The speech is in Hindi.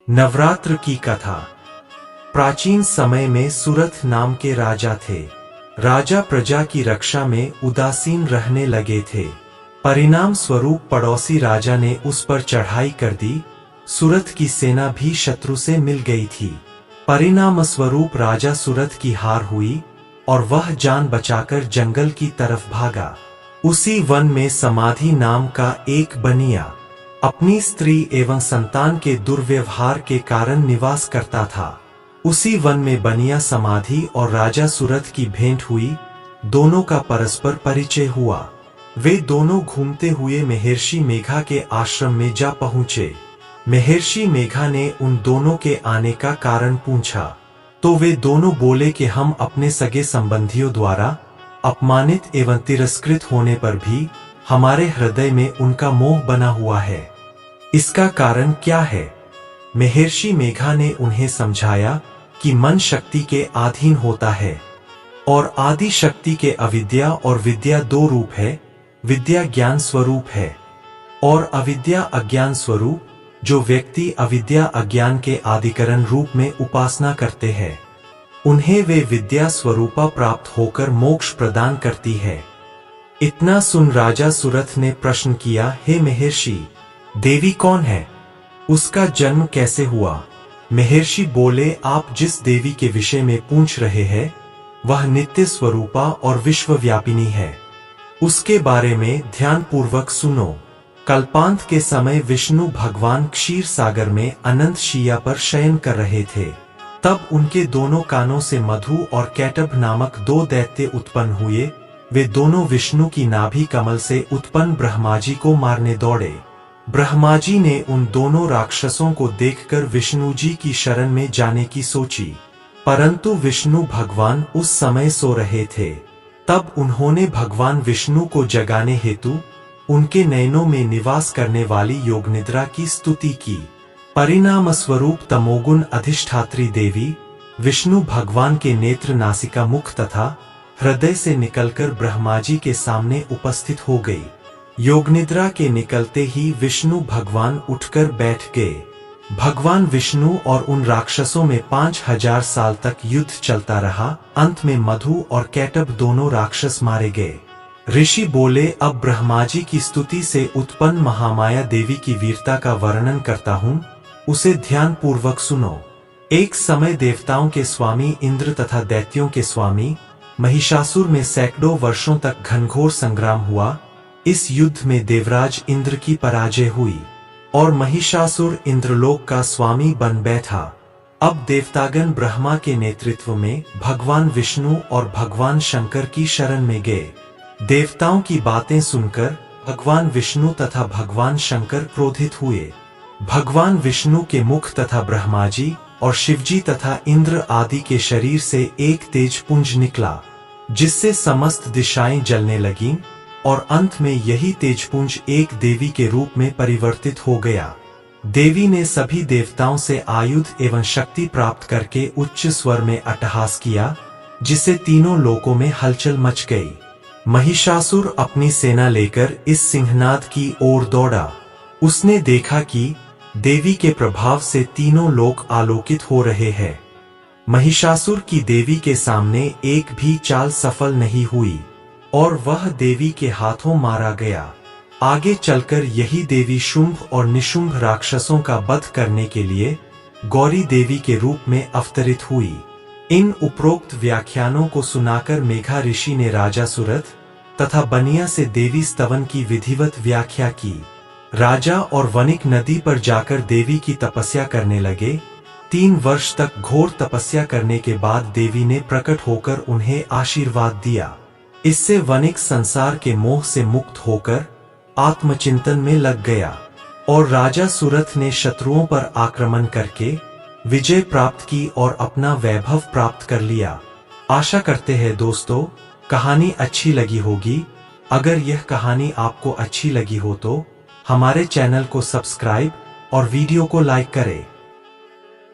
नवरात्र की कथा। प्राचीन समय में सुरथ नाम के राजा थे। राजा प्रजा की रक्षा में उदासीन रहने लगे थे। परिणाम स्वरूप पड़ोसी राजा ने उस पर चढ़ाई कर दी। सुरथ की सेना भी शत्रु से मिल गई थी। परिणाम स्वरूप राजा सुरथ की हार हुई और वह जान बचाकर जंगल की तरफ भागा। उसी वन में समाधि नाम का एक बनिया अपनी स्त्री एवं संतान के दुर्व्यवहार के कारण निवास करता था। उसी वन में बनिया समाधि और राजा सुरथ की भेंट हुई। दोनों का परस्पर परिचय हुआ। वे दोनों घूमते हुए महर्षि मेघा के आश्रम में जा पहुंचे। महर्षि मेघा ने उन दोनों के आने का कारण पूछा तो वे दोनों बोले कि हम अपने सगे संबंधियों द्वारा अपमानित एवं तिरस्कृत होने पर भी हमारे हृदय में उनका मोह बना हुआ है। इसका कारण क्या है? महर्षि मेघा ने उन्हें समझाया कि मन शक्ति के अधीन होता है और आदि शक्ति के अविद्या और विद्या दो रूप है। विद्या ज्ञान स्वरूप है और अविद्या अज्ञान स्वरूप। जो व्यक्ति अविद्या अज्ञान के आदिकरण रूप में उपासना करते हैं उन्हें वे विद्या स्वरूपा प्राप्त होकर मोक्ष प्रदान करती है। इतना सुन राजा सुरथ ने प्रश्न किया, हे महर्षि, देवी कौन है? उसका जन्म कैसे हुआ? महर्षि बोले, आप जिस देवी के विषय में पूछ रहे हैं वह नित्य स्वरूपा और विश्वव्यापिनी है। उसके बारे में ध्यान पूर्वक सुनो। कल्पांत के समय विष्णु भगवान क्षीर सागर में अनंत शिया पर शयन कर रहे थे। तब उनके दोनों कानों से मधु और कैटभ नामक दो दैत्य उत्पन्न हुए। वे दोनों विष्णु की नाभि कमल से उत्पन्न ब्रह्माजी को मारने दौड़े। ब्रह्माजी ने उन दोनों राक्षसों को देखकर विष्णु जी की शरण में जाने की सोची, परंतु विष्णु भगवान उस समय सो रहे थे। तब उन्होंने भगवान विष्णु को जगाने हेतु उनके नयनों में निवास करने वाली योगनिद्रा की स्तुति की। परिणाम स्वरूप तमोगुण अधिष्ठात्री देवी विष्णु भगवान के नेत्र, नासिका, मुख तथा हृदय से निकलकर ब्रह्माजी के सामने उपस्थित हो गई। योगनिद्रा के निकलते ही विष्णु भगवान उठकर बैठ गए। भगवान विष्णु और उन राक्षसों में 5000 साल तक युद्ध चलता रहा। अंत में मधु और कैटभ दोनों राक्षस मारे गए। ऋषि बोले, अब ब्रह्माजी की स्तुति से उत्पन्न महामाया देवी की वीरता का वर्णन करता हूँ, उसे ध्यान पूर्वक सुनो। एक समय देवताओं के स्वामी इंद्र तथा दैत्यों के स्वामी महिषासुर में सैकड़ों वर्षों तक घनघोर संग्राम हुआ। इस युद्ध में देवराज इंद्र की पराजय हुई और महिषासुर इंद्रलोक का स्वामी बन बैठा। अब देवतागण ब्रह्मा के नेतृत्व में भगवान विष्णु और भगवान शंकर की शरण में गए। देवताओं की बातें सुनकर भगवान विष्णु तथा भगवान शंकर क्रोधित हुए। भगवान विष्णु के मुख तथा ब्रह्माजी और शिवजी तथा इंद्र आदि के शरीर से एक तेज पुंज निकला, जिससे समस्त दिशाएं जलने लगीं और अंत में यही तेजपुंज एक देवी के रूप में परिवर्तित हो गया। देवी ने सभी देवताओं से आयुध एवं शक्ति प्राप्त करके उच्च स्वर में अट्टहास किया, जिससे तीनों लोकों में हलचल मच गई। महिषासुर अपनी सेना लेकर इस सिंहनाद की ओर दौड़ा। उसने देखा कि देवी के प्रभाव से तीनों लोक आलोकित हो रहे हैं। महिषासुर की देवी के सामने एक भी चाल सफल नहीं हुई और वह देवी के हाथों मारा गया। आगे चलकर यही देवी शुंभ और निशुंभ राक्षसों का वध करने के लिए गौरी देवी के रूप में अवतरित हुई। इन उपरोक्त व्याख्यानों को सुनाकर मेघा ऋषि ने राजा सुरथ तथा बनिया से देवी स्तवन की विधिवत व्याख्या की। राजा और वनिक नदी पर जाकर देवी की तपस्या करने लगे। 3 वर्ष तक घोर तपस्या करने के बाद देवी ने प्रकट होकर उन्हें आशीर्वाद दिया। इससे वनिक संसार के मोह से मुक्त होकर आत्मचिंतन में लग गया और राजा सुरथ ने शत्रुओं पर आक्रमण करके विजय प्राप्त की और अपना वैभव प्राप्त कर लिया। आशा करते हैं दोस्तों कहानी अच्छी लगी होगी। अगर यह कहानी आपको अच्छी लगी हो तो हमारे चैनल को सब्सक्राइब और वीडियो को लाइक करें।